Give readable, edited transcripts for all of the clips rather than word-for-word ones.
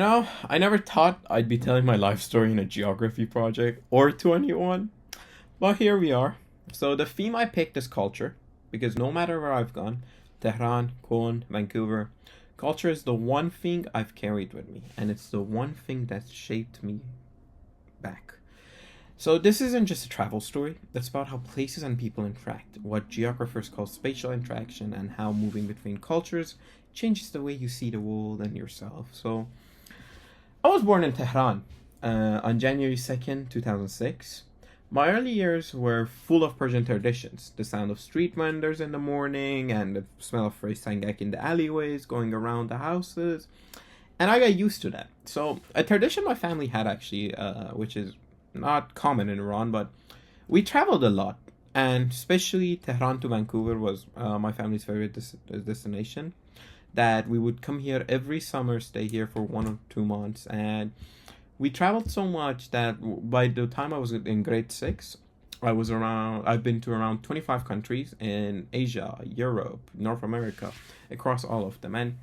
I never thought I'd be telling my life story in a geography project or to anyone, but here we are. So the theme I picked is culture, because no matter where I've gone, Tehran, Köln, Vancouver, culture is the one thing I've carried with me, and it's the one thing that's shaped me back. So this isn't just a travel story, it's about how places and people interact, what geographers call spatial interaction, and how moving between cultures changes the way you see the world and yourself. So I was born in Tehran on January 2nd, 2006. My early years were full of Persian traditions. The sound of street vendors in the morning and the smell of fresh sangak in the alleyways going around the houses. And I got used to that. So, a tradition my family had actually, which is not common in Iran, but we traveled a lot. And especially Tehran to Vancouver was my family's favorite destination, that we would come here every summer, stay here for 1 or 2 months, and we traveled so much that by the time I was in grade six, I've been to around 25 countries in Asia, Europe, North America, across all of them, and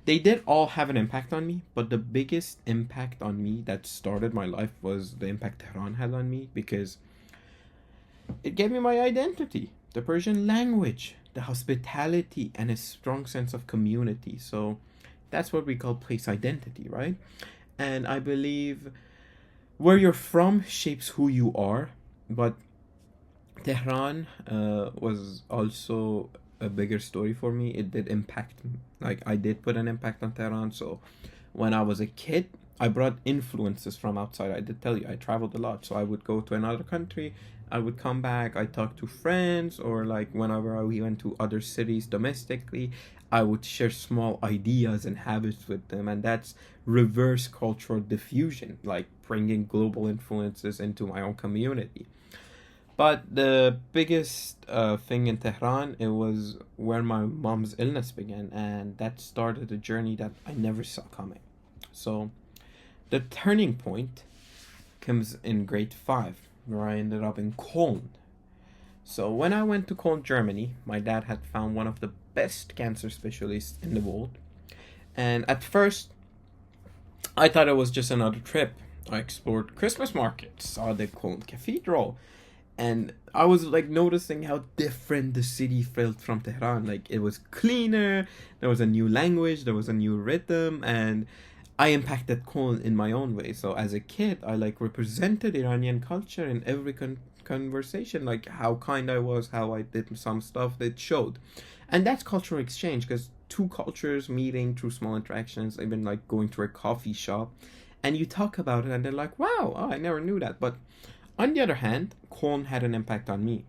they did all have an impact on me. But the biggest impact on me that started my life was the impact Tehran had on me, because it gave me my identity, the Persian language, the hospitality, and a strong sense of community. So that's what we call place identity, right? And I believe where you're from shapes who you are. But Tehran was also a bigger story for me. It did impact, like, I did put an impact on Tehran. So when I was a kid, I brought influences from outside. I did tell you I traveled a lot, so I would go to another country, I would come back, I talked to friends, or like whenever we went to other cities domestically, I would share small ideas and habits with them, and that's reverse cultural diffusion, like bringing global influences into my own community. But the biggest thing in Tehran, it was where my mom's illness began, and that started a journey that I never saw coming. So the turning point comes in grade 5, where I ended up in Köln. So when I went to Köln, Germany, my dad had found one of the best cancer specialists in the world. And at first, I thought it was just another trip. I explored Christmas markets, saw the Köln Cathedral, and I was like noticing how different the city felt from Tehran. Like, it was cleaner, there was a new language, there was a new rhythm, and I impacted Köln in my own way. So as a kid, I like represented Iranian culture in every conversation, like how kind I was, how I did some stuff that showed. And that's cultural exchange, because two cultures meeting through small interactions, even like going to a coffee shop, and you talk about it and they're like, wow, oh, I never knew that. But on the other hand, Köln had an impact on me.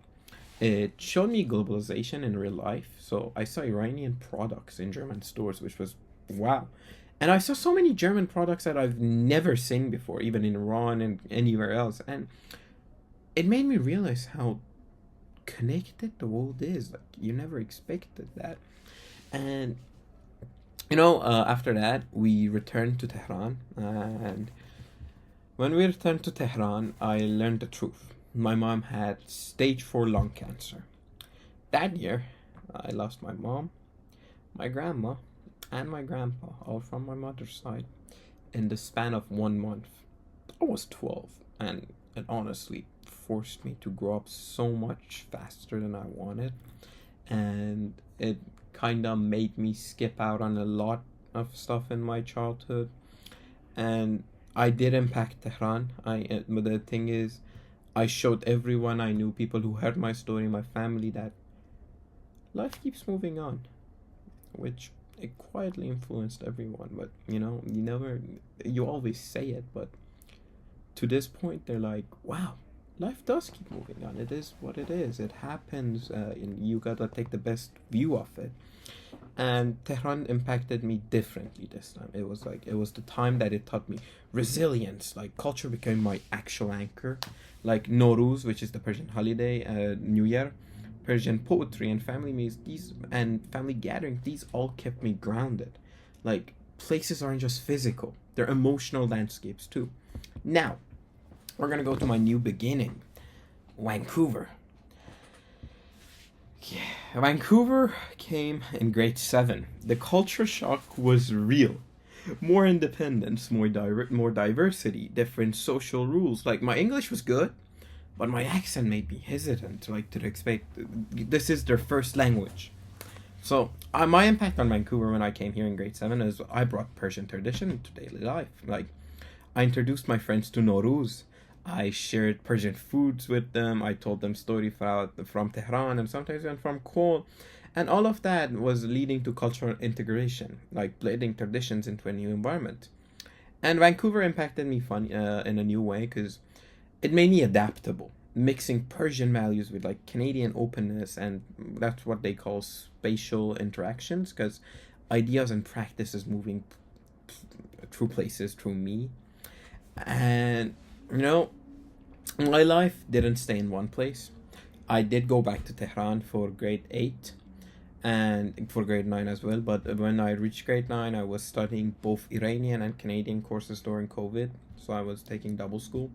It showed me globalization in real life. So I saw Iranian products in German stores, which was wow. And I saw so many German products that I've never seen before, even in Iran and anywhere else. And it made me realize how connected the world is. Like, you never expected that. And after that, we returned to Tehran. And when we returned to Tehran, I learned the truth. My mom had stage 4 lung cancer. That year, I lost my mom, my grandma, and my grandpa, all from my mother's side, in the span of 1 month. I was 12, and it honestly forced me to grow up so much faster than I wanted, and it kind of made me skip out on a lot of stuff in my childhood. And I did impact Tehran. But the thing is, I showed everyone I knew, people who heard my story, my family, that life keeps moving on, which it quietly influenced everyone. But you always say it, but to this point, they're like, wow, life does keep moving on. It is what it is. It happens, and you gotta take the best view of it. And Tehran impacted me differently this time. It was the time that it taught me resilience. Like, culture became my actual anchor. Like Nowruz, which is the Persian holiday, New Year, Persian poetry, and family meals, these and family gatherings, these all kept me grounded. Like, places aren't just physical, they're emotional landscapes too. Now, we're gonna go to my new beginning, Vancouver. Yeah, Vancouver came in grade 7. The culture shock was real. More independence, more diversity, different social rules. Like my English was good, but my accent made me hesitant. Like to expect this is their first language. So my impact on Vancouver when I came here in grade seven is I brought Persian tradition into daily life. Like I introduced my friends to Nowruz. I shared Persian foods with them. I told them stories from Tehran and sometimes even from Köln. And all of that was leading to cultural integration, like blending traditions into a new environment. And Vancouver impacted me in a new way because it made me adaptable, mixing Persian values with like Canadian openness, and that's what they call spatial interactions because ideas and practices moving through places through me. And you know, my life didn't stay in one place. I did go back to Tehran for grade 8 and for grade 9 as well. But when I reached grade 9, I was studying both Iranian and Canadian courses during COVID. So I was taking double school,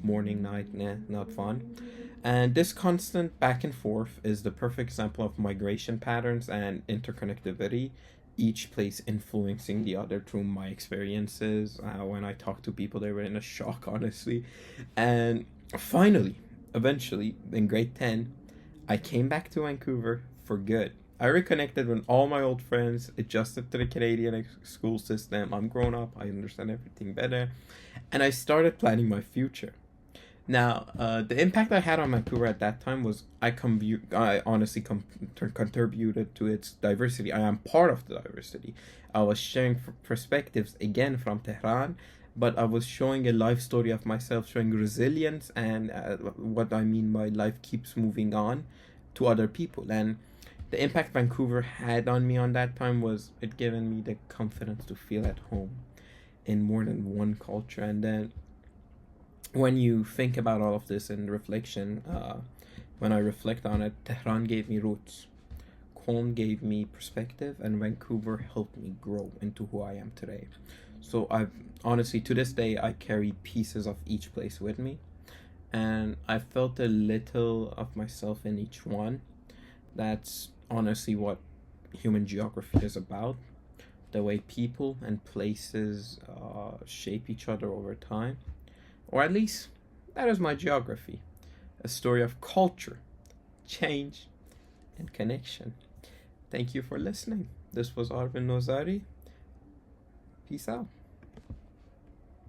morning, night, nah, not fun. And this constant back and forth is the perfect example of migration patterns and interconnectivity, each place influencing the other through my experiences. When I talked to people, they were in a shock, honestly. And finally, eventually, in grade 10, I came back to Vancouver for good. I reconnected with all my old friends, adjusted to the Canadian school system. I'm grown up, I understand everything better, and I started planning my future. Now, the impact I had on Vancouver at that time was I honestly contributed to its diversity. I am part of the diversity. I was sharing perspectives again from Tehran, but I was showing a life story of myself, showing resilience and what I mean by life keeps moving on to other people. And the impact Vancouver had on me on that time was it given me the confidence to feel at home in more than one culture. And then when you think about all of this in reflection, when I reflect on it, Tehran gave me roots, Köln gave me perspective, and Vancouver helped me grow into who I am today. So I've honestly, to this day, I carry pieces of each place with me, and I felt a little of myself in each one. That's honestly what human geography is about, the way people and places shape each other over time. Or at least, that is my geography. A story of culture, change, and connection. Thank you for listening. This was Arvin Nozari. Peace out.